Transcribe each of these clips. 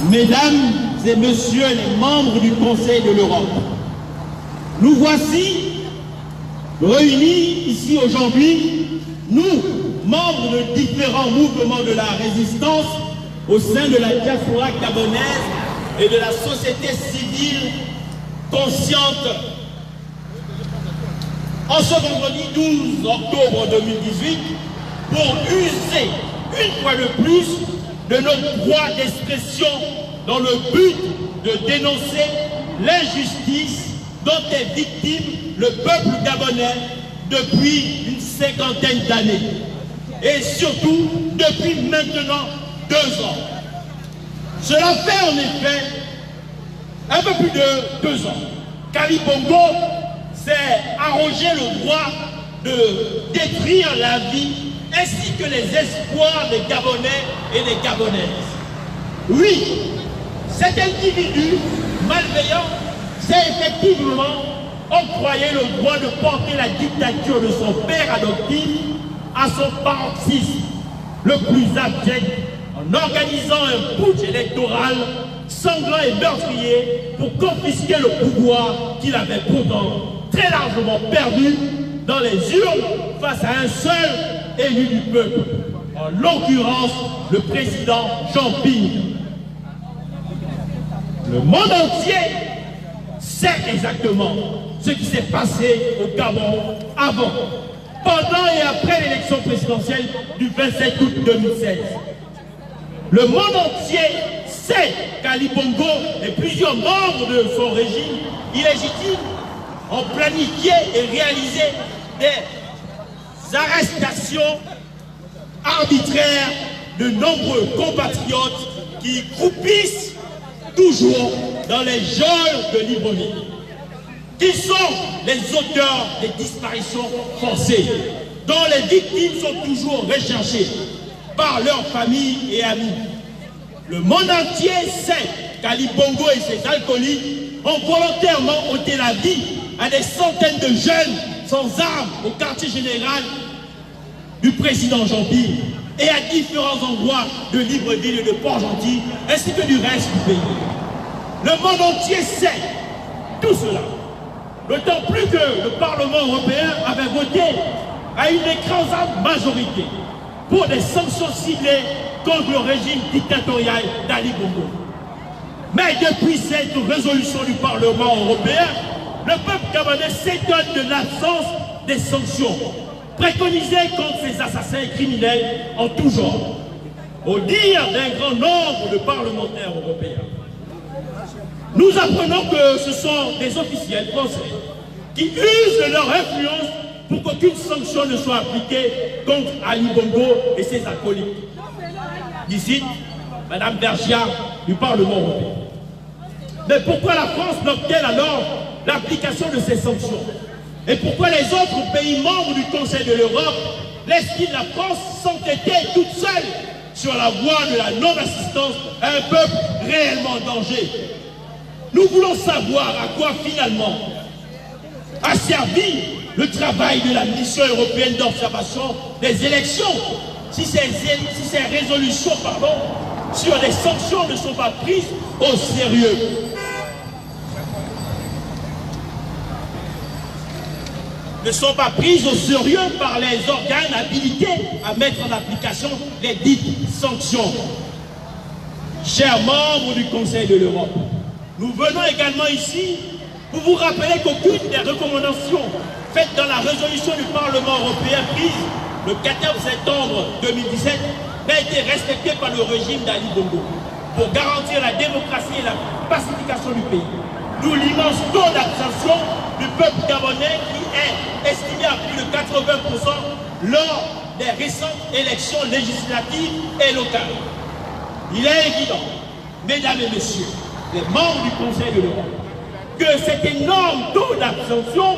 Mesdames et messieurs les membres du Conseil de l'Europe, nous voici réunis ici aujourd'hui, nous, membres de différents mouvements de la résistance au sein de la diaspora gabonaise et de la société civile consciente. En ce vendredi 12 octobre 2018, pour user une fois de plus de notre droit d'expression dans le but de dénoncer l'injustice dont est victime le peuple gabonais depuis une cinquantaine d'années. Et surtout depuis maintenant 2 ans. Cela fait en effet un peu plus de 2 ans qu'Ali Bongo s'est arrogé le droit de détruire la vie ainsi que les espoirs des Gabonais et des Gabonaises. Oui, cet individu malveillant s'est effectivement octroyé le droit de porter la dictature de son père adoptif à son paroxysme le plus abject en organisant un putsch électoral sanglant et meurtrier pour confisquer le pouvoir qu'il avait pourtant très largement perdu dans les urnes face à un seul élu du peuple, en l'occurrence le président Jean Ping. Le monde entier sait exactement ce qui s'est passé au Gabon avant, pendant et après l'élection présidentielle du 27 août 2016. Le monde entier sait qu'Ali Bongo et plusieurs membres de son régime illégitime ont planifié et réalisé des arrestations arbitraires de nombreux compatriotes qui croupissent toujours dans les geôles de Libreville. Qui sont les auteurs des disparitions forcées, dont les victimes sont toujours recherchées par leurs familles et amis. Le monde entier sait qu'Ali Bongo et ses alcooliques ont volontairement ôté la vie à des centaines de jeunes sans armes au quartier général du président Jean Ping et à différents endroits de Libreville et de Port-Gentil, ainsi que du reste du pays. Le monde entier sait tout cela. D'autant plus que le Parlement européen avait voté à une écrasante majorité pour des sanctions ciblées contre le régime dictatorial d'Ali Bongo. Mais depuis cette résolution du Parlement européen, le peuple gabonais s'étonne de l'absence des sanctions préconisées contre ces assassins criminels en tout genre, au dire d'un grand nombre de parlementaires européens. Nous apprenons que ce sont des officiels français qui usent de leur influence pour qu'aucune sanction ne soit appliquée contre Ali Bongo et ses acolytes. D'ici, Madame Bergia du Parlement européen. Mais pourquoi la France bloque-t-elle alors l'application de ces sanctions? Et pourquoi les autres pays membres du Conseil de l'Europe laissent-ils la France s'entêter toute seule sur la voie de la non-assistance à un peuple réellement en danger? Nous voulons savoir à quoi finalement a servi le travail de la mission européenne d'observation des élections, si ces résolutions sur les sanctions ne sont pas prises au sérieux. Ne sont pas prises au sérieux par les organes habilités à mettre en application les dites sanctions. Chers membres du Conseil de l'Europe, nous venons également ici pour vous rappeler qu'aucune des recommandations faites dans la résolution du Parlement européen prise le 14 septembre 2017 n'a été respectée par le régime d'Ali Bongo pour garantir la démocratie et la pacification du pays. D'où l'immense taux d'abstention du peuple gabonais qui est estimé à plus de 80% lors des récentes élections législatives et locales. Il est évident, mesdames et messieurs, les membres du Conseil de l'Europe, que cet énorme taux d'abstention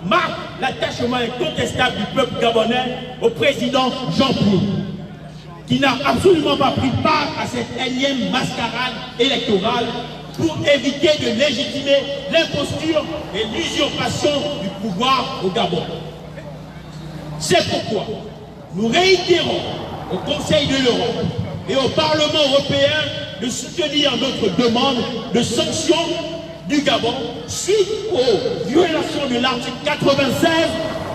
marque l'attachement incontestable du peuple gabonais au président Jean Ping, qui n'a absolument pas pris part à cette énième mascarade électorale pour éviter de légitimer l'imposture et l'usurpation du pouvoir au Gabon. C'est pourquoi nous réitérons au Conseil de l'Europe et au Parlement européen de soutenir notre demande de sanction du Gabon suite aux violations de l'article 96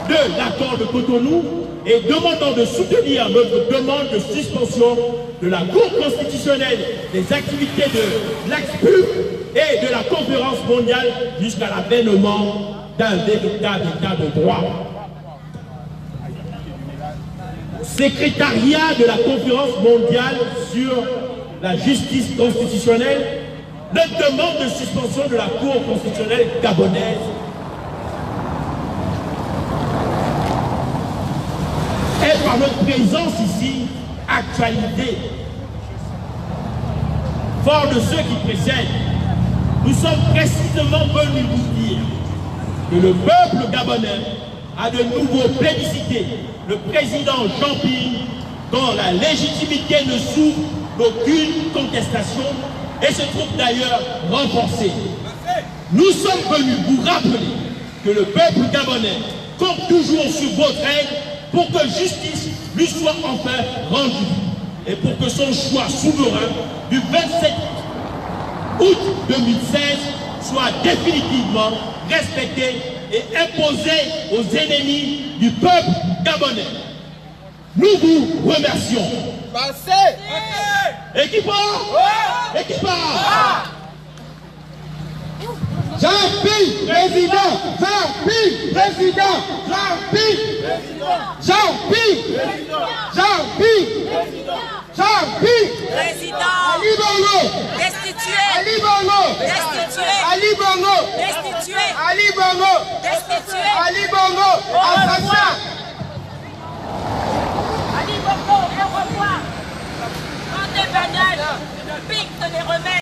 de l'accord de Cotonou et demandant de soutenir notre demande de suspension de la Cour constitutionnelle des activités de l'AXPUB et de la conférence mondiale jusqu'à l'avènement d'un véritable état de droit. Secrétariat de la conférence mondiale sur la justice constitutionnelle, notre demande de suspension de la Cour constitutionnelle gabonaise est par notre présence ici actualité. Fort de ceux qui précèdent, nous sommes précisément venus vous dire que le peuple gabonais a de nouveau plébiscité le président Jean Ping, dont la légitimité ne souffre d'aucune contestation et se trouve d'ailleurs renforcée. Nous sommes venus vous rappeler que le peuple gabonais compte toujours sur votre aide pour que justice lui soit enfin rendue et pour que son choix souverain du 27 août 2016 soit définitivement respecté et imposé aux ennemis du peuple gabonais. Nous vous remercions. Passez. Équipement. Équipement. Jean-Pierre, président. Jean-Pierre, président. Jean-Pierre. Jean-Pierre. Jean-Pierre. Jean-Pierre. Président. Ali Bongo. Destitué. Ali Bongo. Destitué. Ali Bongo. Destitué. Ali Bongo. Destitué. Ali Bongo. Assassin. Ali Bongo, au revoir. Quand des bananes, pique de les remettre.